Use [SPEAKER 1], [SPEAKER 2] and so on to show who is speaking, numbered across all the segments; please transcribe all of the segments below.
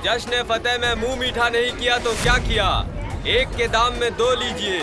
[SPEAKER 1] जश्न फतेह में मुंह मीठा नहीं किया तो क्या किया? एक के दाम में दो लीजिए।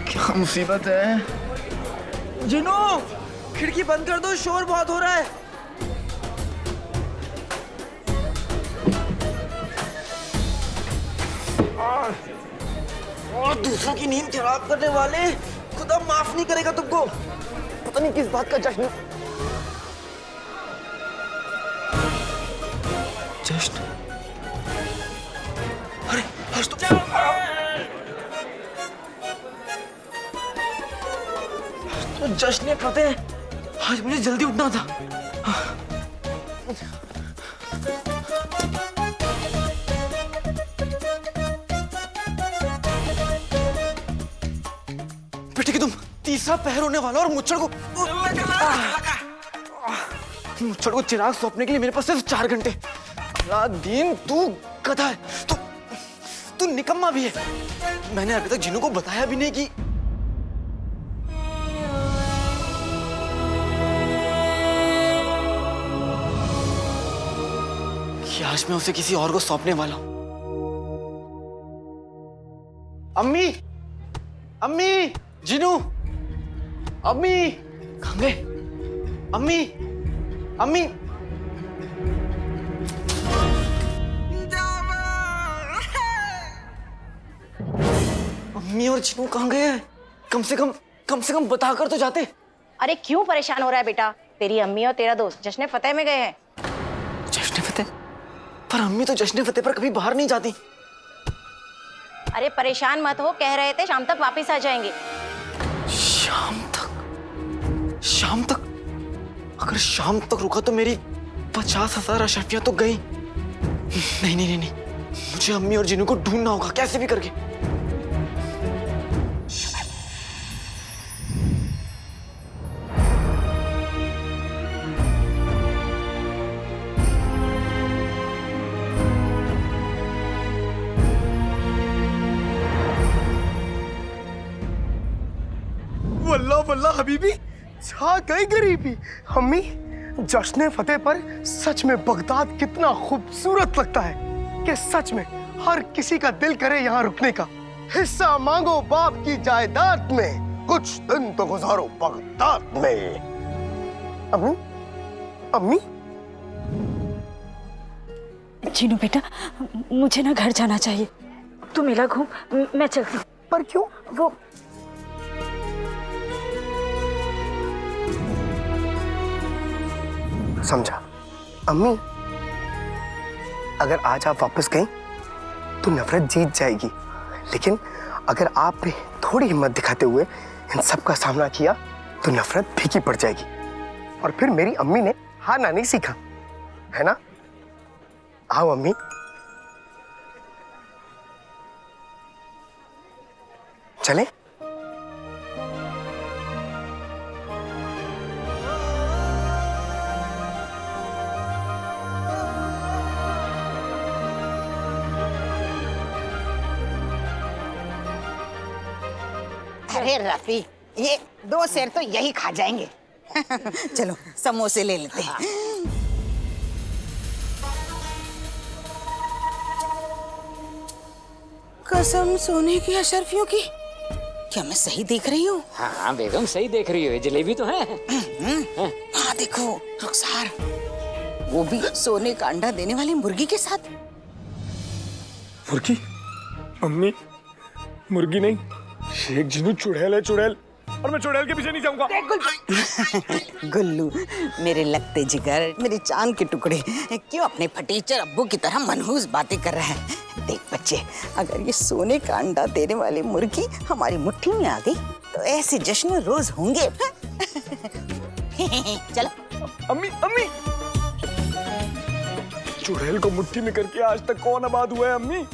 [SPEAKER 2] क्या मुसीबत है?
[SPEAKER 3] जिनू, खिड़की बंद कर दो, शोर बहुत हो रहा है। और दूसरों की नींद खराब करने वाले, खुदा माफ नहीं करेगा तुमको। पता नहीं किस बात का जश्न। जश्न? अरे आज तो जश्न फतेह, आज मुझे जल्दी उठना था। बेटे कि तुम तीसरा पहर होने वाला और मुच्छड़ को चिराग सौंपने के लिए मेरे पास सिर्फ 4 घंटे। अलादीन, तू गधा है, तू निकम्मा भी है। मैंने अभी तक जिन्नू को बताया भी नहीं कि आज मैं उसे किसी और को सौंपने वाला हूं। अम्मी, अम्मी, जिनू, अम्मी, कहां गए? अम्मी, अम्मी, अम्मी और जिनू कहां गए? कम से कम बताकर तो जाते।
[SPEAKER 4] अरे क्यों परेशान हो रहा है बेटा? तेरी अम्मी और तेरा दोस्त जश्न फतेह में गए हैं।
[SPEAKER 3] जश्न फतेह? पर अम्मी तो जश्न फतेह पर कभी बाहर नहीं जाती।
[SPEAKER 4] अरे परेशान मत हो, कह रहे थे शाम तक वापस आ जाएंगे।
[SPEAKER 3] शाम तक? शाम तक? अगर शाम तक रुका तो मेरी 50,000 अशर्फियां तो गई। नहीं, मुझे अम्मी और जिनू को ढूंढना होगा कैसे भी करके।
[SPEAKER 5] वल्लाह वल्लाह हबीबी, छा गई गरीबी। अम्मी, जश्न फतेह पर सच में बगदाद कितना खूबसूरत लगता है कि सच में हर किसी का दिल करे यहाँ रुकने का। हिस्सा मांगो बाप की जायदाद में, कुछ दिन तो गुजारो बगदाद में। अम्मी, अम्मी,
[SPEAKER 6] जीनू बेटा, मुझे ना घर जाना चाहिए। तू मेला घूम, मैं चलती हूँ।
[SPEAKER 5] पर क्यों?
[SPEAKER 6] वो
[SPEAKER 5] समझा अम्मी, अगर आज आप वापस गई तो नफरत जीत जाएगी, लेकिन अगर आपने थोड़ी हिम्मत दिखाते हुए इन सब का सामना किया तो नफरत फीकी पड़ जाएगी। और फिर मेरी अम्मी ने हारना नहीं सीखा, है ना? आओ अम्मी, चले।
[SPEAKER 7] अरे रफी, ये 2 शेर तो यही खा जाएंगे। चलो समोसे ले लेते हैं। कसम सोने की अशर्फियों की, क्या मैं सही देख रही हूँ?
[SPEAKER 8] हाँ बेगम, सही देख रही हो। जलेबी तो है।
[SPEAKER 7] हाँ देखो रुखसार, वो भी सोने का अंडा देने वाली मुर्गी के साथ।
[SPEAKER 5] मुर्गी? अम्मी, मुर्गी नहीं, शेख जिन्नू चुड़ैल है, चुड़ैल। और मैं चुड़ैल के पीछे नहीं जाऊंगा।
[SPEAKER 7] गुल्लू, मेरे लगते जिगर, मेरे चांद के टुकड़े, क्यों अपने फटीचर अब्बू की तरह मनहूस बातें कर रहे हैं? देख बच्चे, अगर ये सोने का अंडा देने वाली मुर्गी हमारी मुट्ठी में आ गई तो ऐसे जश्न रोज होंगे। चलो।
[SPEAKER 5] अम्मी, अम्मी, चुड़ैल को मुट्ठी में करके आज तक कौन आबाद हुआ है अम्मी?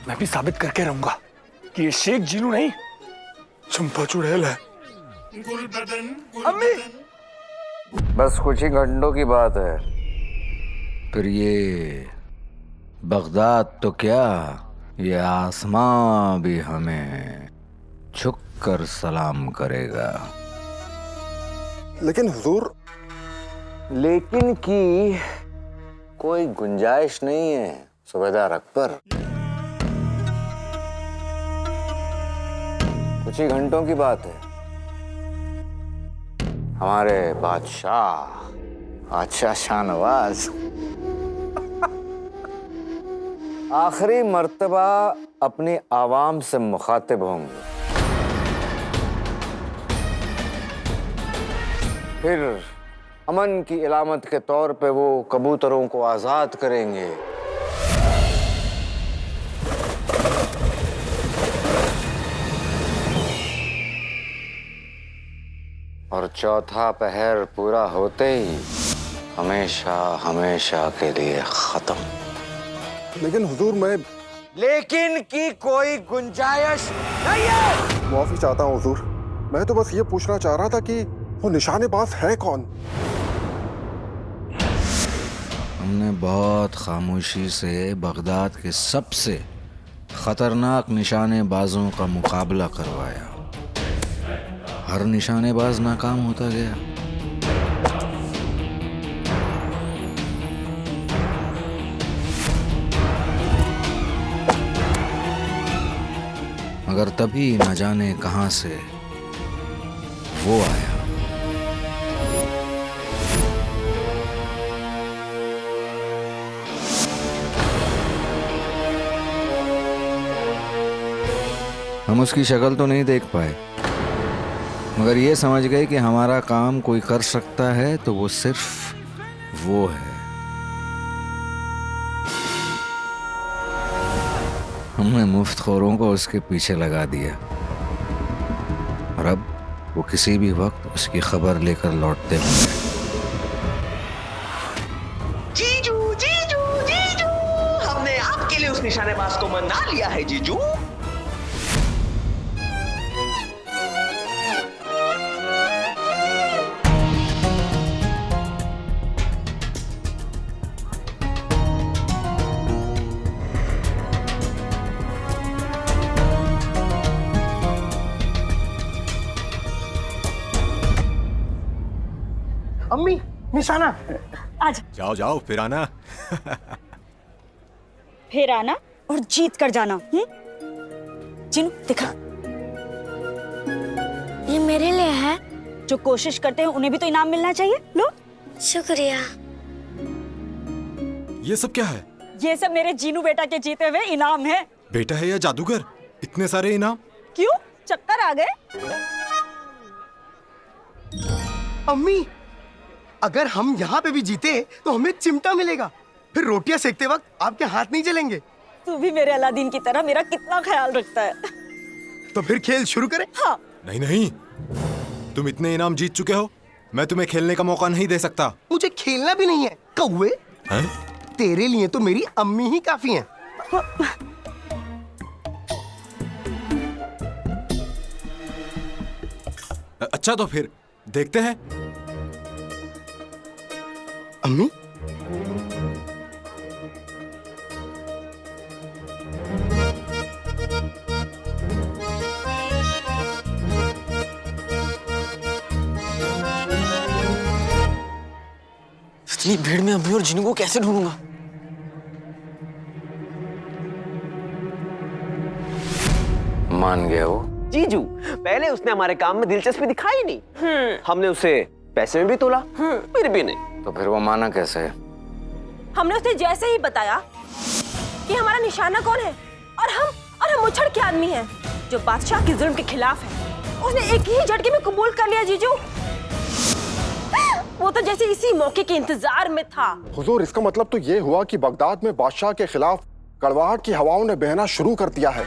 [SPEAKER 5] मैं भी साबित करके रहूंगा कि ये शेख जिन्नू नहीं, चंपा चुड़ैल है। अम्मी
[SPEAKER 9] बस कुछ ही घंटों की बात है, फिर ये बगदाद तो क्या, ये आसमां भी हमें झुक कर सलाम करेगा।
[SPEAKER 10] लेकिन हुजूर,
[SPEAKER 9] लेकिन की कोई गुंजाइश नहीं है सूबेदार अकबर। कुछ ही घंटों की बात है, हमारे बादशाह शाहनवाज आखिरी मर्तबा अपनी आवाम से मुखातिब होंगे। फिर अमन की इलामत के तौर पे वो कबूतरों को आजाद करेंगे। और चौथा पहर पूरा होते ही हमेशा हमेशा के लिए खत्म।
[SPEAKER 10] लेकिन हुजूर, मैं
[SPEAKER 9] लेकिन की कोई गुंजाइश नहीं है।
[SPEAKER 10] माफी चाहता हूँ हुजूर, मैं तो बस ये पूछना चाह रहा था कि वो निशानेबाज है कौन?
[SPEAKER 9] हमने बहुत खामोशी से बगदाद के सबसे खतरनाक निशानेबाजों का मुकाबला करवाया। हर निशानेबाज नाकाम होता गया। मगर तभी न जाने कहां से वो आया। हम उसकी शक्ल तो नहीं देख पाए, मगर ये समझ गए कि हमारा काम कोई कर सकता है तो वो सिर्फ वो है। हमने मुफ्तखोरों को उसके पीछे लगा दिया और अब वो किसी भी वक्त उसकी खबर लेकर लौटते होंगे।
[SPEAKER 11] जीजू जीजू जीजू, हमने आपके लिए उस निशानेबाज को मना लिया है जीजू।
[SPEAKER 5] अम्मी, निशाना।
[SPEAKER 6] आज
[SPEAKER 10] जाओ जाओ, फिर आना।
[SPEAKER 6] फिर आना और जीत कर जाना। जिनू दिखा,
[SPEAKER 12] ये मेरे लिए है।
[SPEAKER 6] जो कोशिश करते हैं उन्हें भी तो इनाम मिलना चाहिए। लो।
[SPEAKER 12] शुक्रिया।
[SPEAKER 10] ये सब क्या है?
[SPEAKER 6] ये सब मेरे जीनू बेटा के जीते हुए इनाम है।
[SPEAKER 10] बेटा है या जादूगर? इतने सारे इनाम?
[SPEAKER 6] क्यों, चक्कर आ गए?
[SPEAKER 5] अम्मी, अगर हम यहाँ पे भी जीते तो हमें चिमटा मिलेगा, फिर रोटियां सेकते वक्त आपके हाथ नहीं जलेंगे।
[SPEAKER 6] तू भी मेरे अलादीन की तरह मेरा कितना ख्याल रखता है।
[SPEAKER 5] तो फिर खेल शुरू करें?
[SPEAKER 6] हाँ।
[SPEAKER 10] नहीं नहीं, तुम इतने इनाम जीत चुके हो, मैं तुम्हें खेलने का मौका नहीं दे सकता।
[SPEAKER 5] मुझे खेलना भी नहीं है कौवे।
[SPEAKER 10] हैं?
[SPEAKER 5] तेरे लिए तो मेरी अम्मी ही काफी हैं।
[SPEAKER 10] अच्छा तो फिर देखते हैं।
[SPEAKER 5] अम्मी,
[SPEAKER 3] इतनी भीड़ में अम्मी और जिनू को कैसे ढूंढूंगा?
[SPEAKER 9] मान गया वो?
[SPEAKER 11] जीजू, पहले उसने हमारे काम में दिलचस्पी दिखाई नहीं। हमने उसे पैसे में भी तोला, फिर भी नहीं।
[SPEAKER 9] तो फिर वो माना कैसे?
[SPEAKER 4] हमने उसे जैसे ही बताया कि हमारा निशाना कौन है और हम उछड़ के आदमी हैं जो बादशाह के जुल्म के खिलाफ है, उसने एक ही झटके में कबूल कर लिया जीजू। वो तो जैसे इसी मौके के इंतजार में था।
[SPEAKER 10] हुजूर, इसका मतलब तो ये हुआ कि बगदाद में बादशाह के खिलाफ कड़वाहट की हवाओं ने बहना शुरू कर दिया है,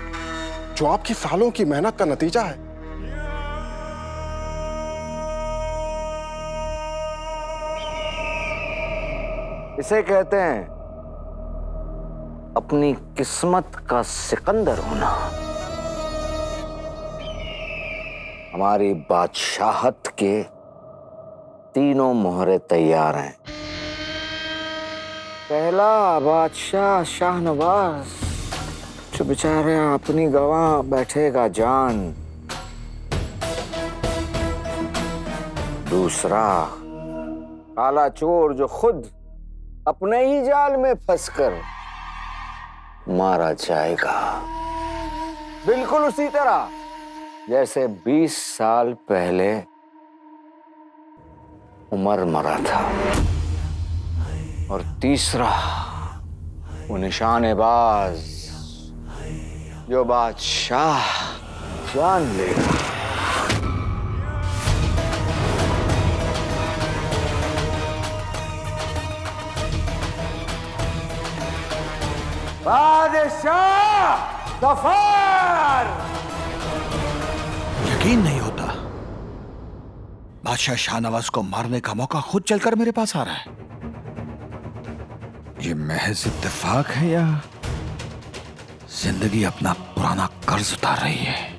[SPEAKER 10] जो आपकी सालों की मेहनत का नतीजा है।
[SPEAKER 9] इसे कहते हैं अपनी किस्मत का सिकंदर होना। हमारी बादशाहत के तीनों मोहरे तैयार हैं। पहला बादशाह शाहनवाज, जो बेचारे अपनी गवाह बैठेगा जान। दूसरा काला चोर, जो खुद अपने ही जाल में फंसकर मारा जाएगा, बिल्कुल उसी तरह जैसे 20 साल पहले उमर मरा था। और तीसरा वो निशानेबाज, जो बादशाह जान लेगा। बादशाह गफार।
[SPEAKER 13] यकीन नहीं होता, बादशाह शाहनवाज को मारने का मौका खुद चलकर मेरे पास आ रहा है। ये महज इत्तेफाक है या जिंदगी अपना पुराना कर्ज उतार रही है?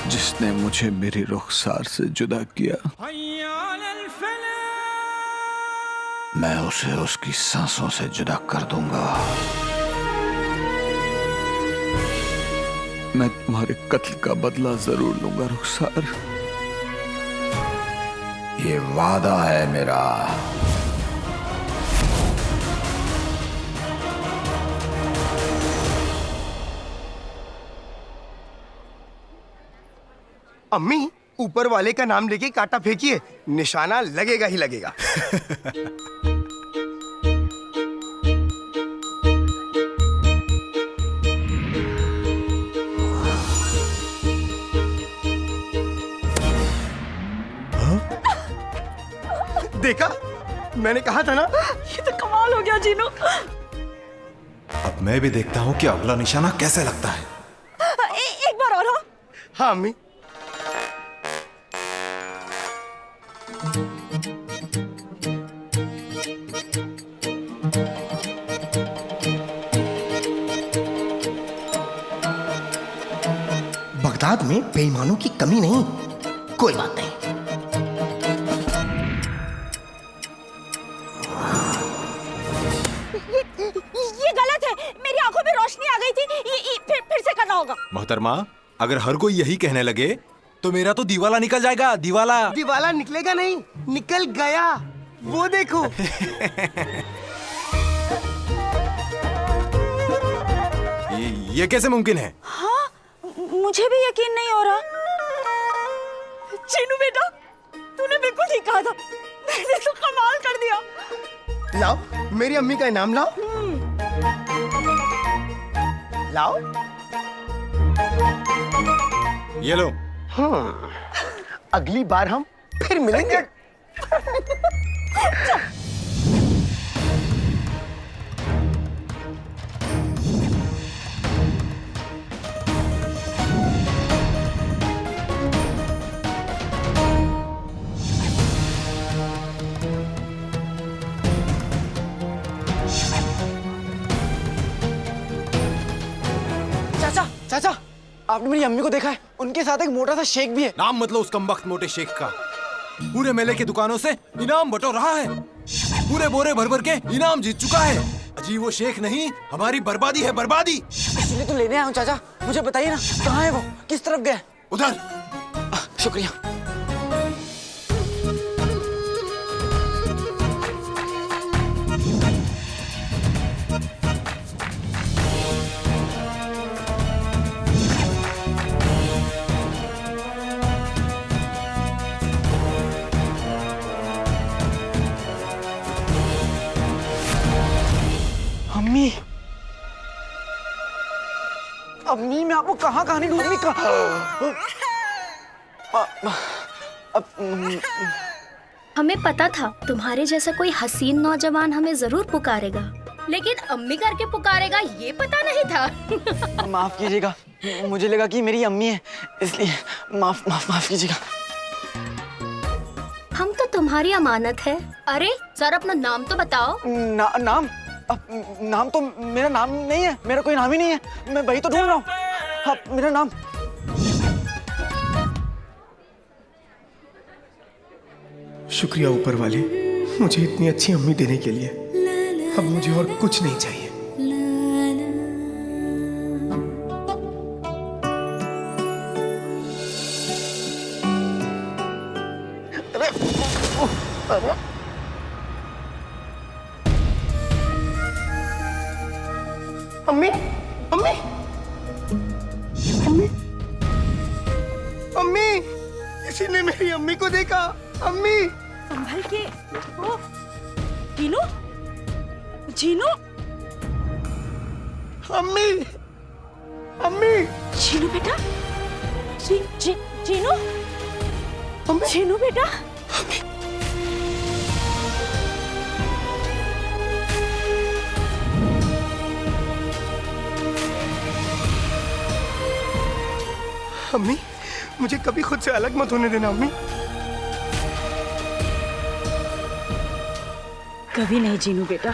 [SPEAKER 13] जिसने मुझे मेरी रुखसार से जुदा किया, मैं उसे उसकी सांसों से जुदा कर दूंगा। मैं तुम्हारे कत्ल का बदला जरूर लूंगा रुखसार, ये वादा है मेरा।
[SPEAKER 5] अम्मी, ऊपर वाले का नाम लेके कांटा फेंकिए, निशाना लगेगा ही लगेगा। देखा, मैंने कहा था ना।
[SPEAKER 6] ये तो कमाल हो गया जीनू।
[SPEAKER 13] अब मैं भी देखता हूँ कि अगला निशाना कैसे लगता है।
[SPEAKER 4] एक बार और।
[SPEAKER 5] हाँ अम्मी। बगदाद में बेईमानों की कमी नहीं। कोई बात नहीं।
[SPEAKER 4] ये गलत है, मेरी आंखों में रोशनी आ गई थी। फिर से करना होगा।
[SPEAKER 13] मोहतरमा, अगर हर कोई यही कहने लगे तो मेरा तो दीवाला निकल जाएगा। दीवाला
[SPEAKER 5] दीवाला निकलेगा नहीं, निकल गया। वो देखो।
[SPEAKER 13] ये कैसे मुमकिन है?
[SPEAKER 6] हाँ, मुझे भी यकीन नहीं हो रहा। चीनू बेटा, तूने बिल्कुल ठीक कहा था। मैंने तो कमाल कर दिया।
[SPEAKER 5] लाओ, मेरी अम्मी का इनाम लाओ। लाओ।
[SPEAKER 13] ये लो।
[SPEAKER 5] अगली बार हम फिर मिलेंगे।
[SPEAKER 3] चाचा, आपने मेरी अम्मी को देखा है? उनके साथ एक मोटा सा शेख भी है।
[SPEAKER 13] नाम मतलब उस कमबख्त मोटे शेख का। पूरे मेले की दुकानों से इनाम बटोर रहा है। पूरे बोरे भर भर के इनाम जीत चुका है। अजी वो शेख नहीं, हमारी बर्बादी है, बर्बादी।
[SPEAKER 3] इसलिए तो लेने आया हूँ चाचा। मुझे बताइए ना, कहाँ है वो? किस तरफ गया?
[SPEAKER 13] उधर।
[SPEAKER 3] शुक्रिया। अम्मी, अम्मी, मैं आपको कहाँ नहीं ढूंढनी
[SPEAKER 12] हमें पता था तुम्हारे जैसा कोई हसीन नौजवान हमें जरूर पुकारेगा, लेकिन अम्मी करके पुकारेगा ये पता नहीं था।
[SPEAKER 3] माफ कीजिएगा, मुझे लगा कि मेरी अम्मी है, इसलिए माफ कीजिएगा।
[SPEAKER 12] हम तो तुम्हारी अमानत है। अरे सर, अपना नाम तो बताओ।
[SPEAKER 3] नाम तो मेरा नाम नहीं है, मेरा कोई नाम ही नहीं है, मैं वही तो ढूंढ रहा हूँ। मेरा नाम।
[SPEAKER 5] शुक्रिया ऊपर वाले, मुझे इतनी अच्छी अम्मी देने के लिए। अब मुझे और कुछ नहीं चाहिए। अम्मी, अम्मी, अम्मी, अम्मी, किसी ने मेरी अम्मी को देखा। अम्मी,
[SPEAKER 6] संभल के। ओ, जीनू, जीनू,
[SPEAKER 5] अम्मी, अम्मी,
[SPEAKER 6] जीनू बेटा, जीनू, जीनू बेटा।
[SPEAKER 5] अम्मी, मुझे कभी खुद से अलग मत होने देना अम्मी।
[SPEAKER 6] कभी नहीं जीनू बेटा,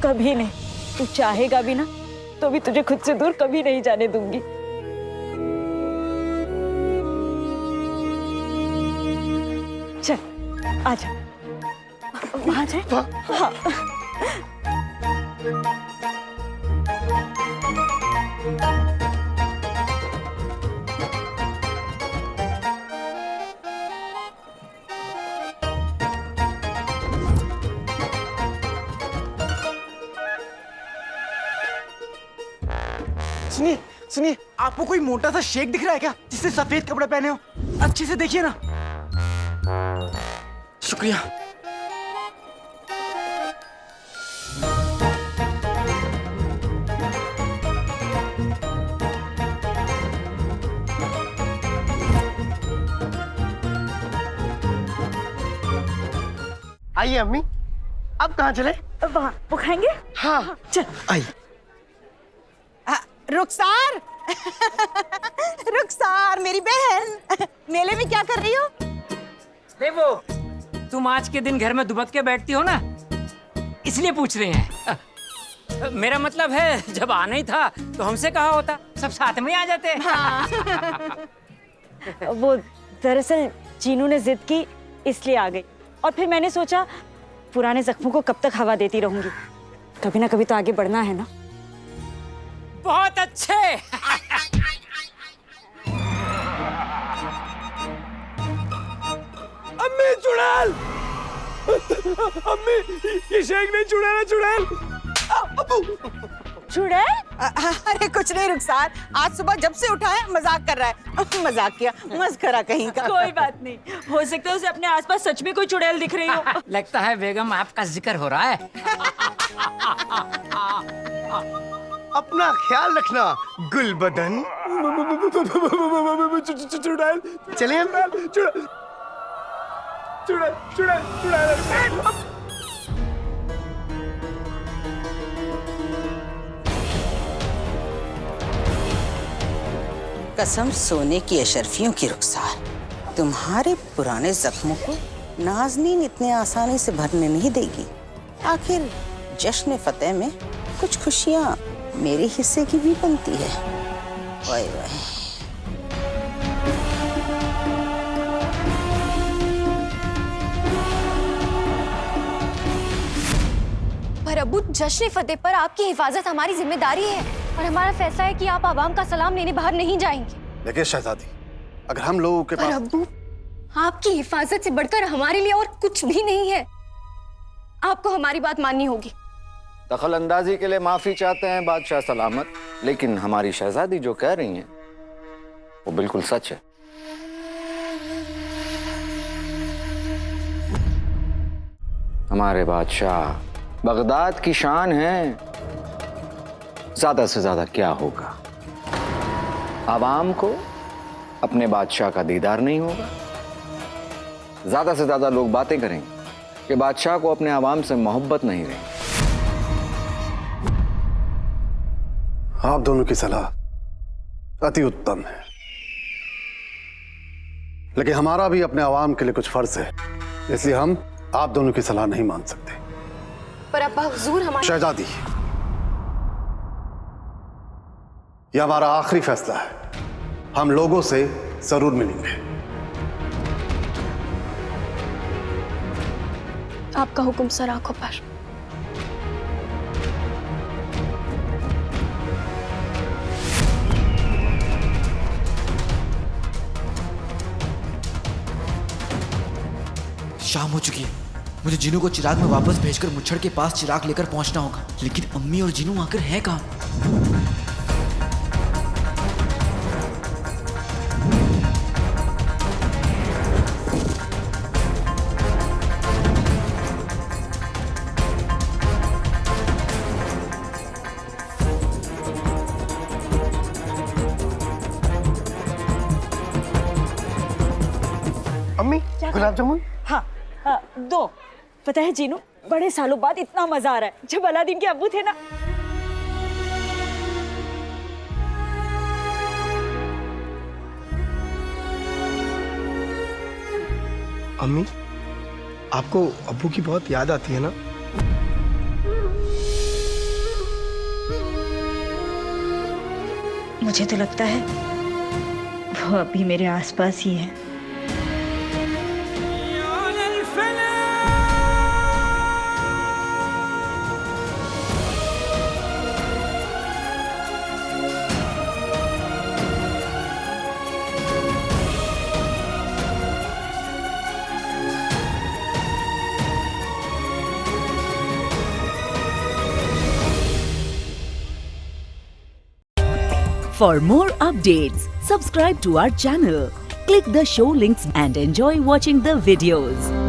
[SPEAKER 6] कभी नहीं। तू चाहेगा भी ना तो भी तुझे खुद से दूर कभी नहीं जाने दूंगी। चल आजा, वहां जाए। हाँ।
[SPEAKER 3] सुनिए सुनिए, आपको कोई मोटा सा शेख दिख रहा है क्या, जिसने सफेद कपड़े पहने हो? अच्छे से देखिए ना। शुक्रिया।
[SPEAKER 5] आइए अम्मी, अब कहाँ चले?
[SPEAKER 6] वहाँ वो खाएंगे।
[SPEAKER 5] हाँ
[SPEAKER 6] चल
[SPEAKER 5] आइए।
[SPEAKER 7] रुखसार, रुखसार मेरी बहन, मेले में क्या कर रही हो?
[SPEAKER 8] देखो, तुम आज के दिन घर में दुबक के बैठती हो ना, इसलिए पूछ रहे हैं। मेरा मतलब है, जब आना ही था तो हमसे कहा होता, सब साथ में आ जाते।
[SPEAKER 6] हाँ। वो दरअसल जीनू ने जिद की इसलिए आ गई, और फिर मैंने सोचा पुराने जख्मों को कब तक हवा देती रहूंगी, कभी ना कभी तो आगे बढ़ना है ना।
[SPEAKER 8] बहुत अच्छे।
[SPEAKER 1] अम्मी चुड़ैल, अम्मी ये शेख ने चुड़ैल।
[SPEAKER 6] चुड़ैल?
[SPEAKER 7] अरे कुछ नहीं रुखसार, आज सुबह जब से उठा है मजाक कर रहा है। मजाक किया, मस्करा कहीं का।
[SPEAKER 6] कोई बात नहीं, हो सकता है उसे अपने आसपास सच में कोई चुड़ैल दिख रही हो।
[SPEAKER 8] लगता है बेगम आपका जिक्र हो रहा है।
[SPEAKER 5] अपना ख्याल रखना गुलबदन। चुड़ैल, चले हम। चुड़ैल।
[SPEAKER 7] कसम सोने की अशरफियों की रुखसार, तुम्हारे पुराने जख्मों को नाज़नीन इतने आसानी से भरने नहीं देगी। आखिर जश्न फतेह में कुछ खुशियां मेरे हिस्से की भी बनती है। वाह वाह।
[SPEAKER 12] पर अब्बू, जश्न फतेह पर आपकी हिफाजत हमारी जिम्मेदारी है, और हमारा फैसला है कि आप आवाम का सलाम लेने बाहर नहीं जाएंगे।
[SPEAKER 10] देखिए शहजादी, अगर हम लोगों के
[SPEAKER 12] पर
[SPEAKER 10] पास
[SPEAKER 12] अब्बू, आपकी हिफाजत से बढ़कर हमारे लिए और कुछ भी नहीं है। आपको हमारी बात माननी होगी।
[SPEAKER 9] दखल अंदाजी के लिए माफी चाहते हैं बादशाह सलामत, लेकिन हमारी शहजादी जो कह रही हैं वो बिल्कुल सच है। हमारे बादशाह बगदाद की शान है, ज्यादा से ज्यादा क्या होगा, आवाम को अपने बादशाह का दीदार नहीं होगा, ज्यादा से ज्यादा लोग बातें करेंगे कि बादशाह को अपने आवाम से मोहब्बत नहीं रही।
[SPEAKER 14] आप दोनों की सलाह अति उत्तम है, लेकिन हमारा भी अपने आवाम के लिए कुछ फर्ज है, इसलिए हम आप दोनों की सलाह नहीं मान सकते।
[SPEAKER 4] पर अब्बा हुजूर हमारे
[SPEAKER 14] शहजादी, यह हमारा आखिरी फैसला है। हम लोगों से जरूर मिलेंगे।
[SPEAKER 12] आपका हुक्म सर आंखों पर।
[SPEAKER 3] शाम हो चुकी है, मुझे जीनू को चिराग में वापस भेजकर मुच्छड़ के पास चिराग लेकर पहुंचना होगा। लेकिन अम्मी और जीनू आकर हैं कहाँ?
[SPEAKER 5] अम्मी गुलाब जामुन।
[SPEAKER 6] हाँ, हाँ, 2। पता है जीनू, बड़े सालों बाद इतना मजा आ रहा है। जब अलादीन के अब्बू थे ना,
[SPEAKER 5] अम्मी आपको अब्बू की बहुत याद आती है ना?
[SPEAKER 6] मुझे तो लगता है वो अभी मेरे आसपास ही है।
[SPEAKER 15] For more updates, subscribe to our channel, click the show links and enjoy watching the videos.